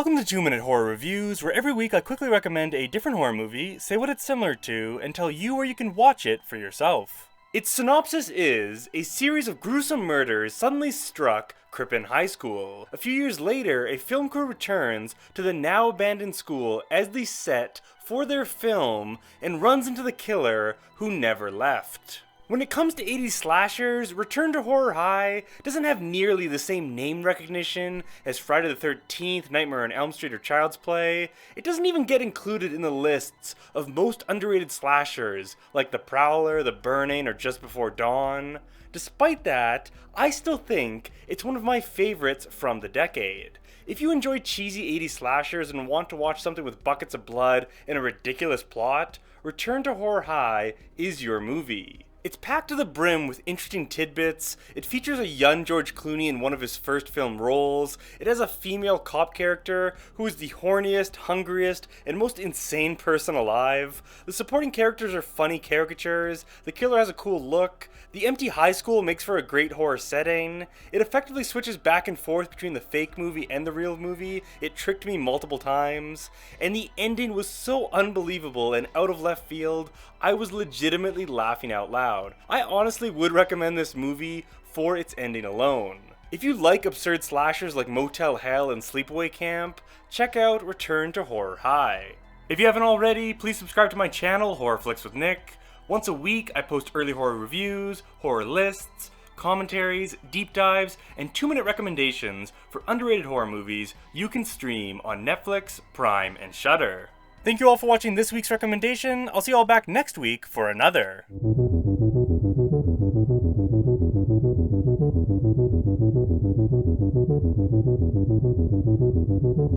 Welcome to 2-Minute Horror Reviews, where every week I quickly recommend a different horror movie, say what it's similar to, and tell you where you can watch it for yourself. Its synopsis is, a series of gruesome murders suddenly struck Crippen High School. A few years later, a film crew returns to the now abandoned school as the set for their film and runs into the killer who never left. When it comes to 80s slashers, Return to Horror High doesn't have nearly the same name recognition as Friday the 13th, Nightmare on Elm Street, or Child's Play. It doesn't even get included in the lists of most underrated slashers like The Prowler, The Burning, or Just Before Dawn. Despite that, I still think it's one of my favorites from the decade. If you enjoy cheesy 80s slashers and want to watch something with buckets of blood and a ridiculous plot, Return to Horror High is your movie. It's packed to the brim with interesting tidbits. It features a young George Clooney in one of his first film roles. It has a female cop character who is the horniest, hungriest, and most insane person alive. The supporting characters are funny caricatures. The killer has a cool look. The empty high school makes for a great horror setting. It effectively switches back and forth between the fake movie and the real movie. It tricked me multiple times. And the ending was so unbelievable and out of left field, I was legitimately laughing out loud. I honestly would recommend this movie for its ending alone. If you like absurd slashers like Motel Hell and Sleepaway Camp, check out Return to Horror High. If you haven't already, please subscribe to my channel, Horror Flicks with Nick. Once a week, I post early horror reviews, horror lists, commentaries, deep dives, and 2-minute recommendations for underrated horror movies you can stream on Netflix, Prime, and Shudder. Thank you all for watching this week's recommendation. I'll see you all back next week for another.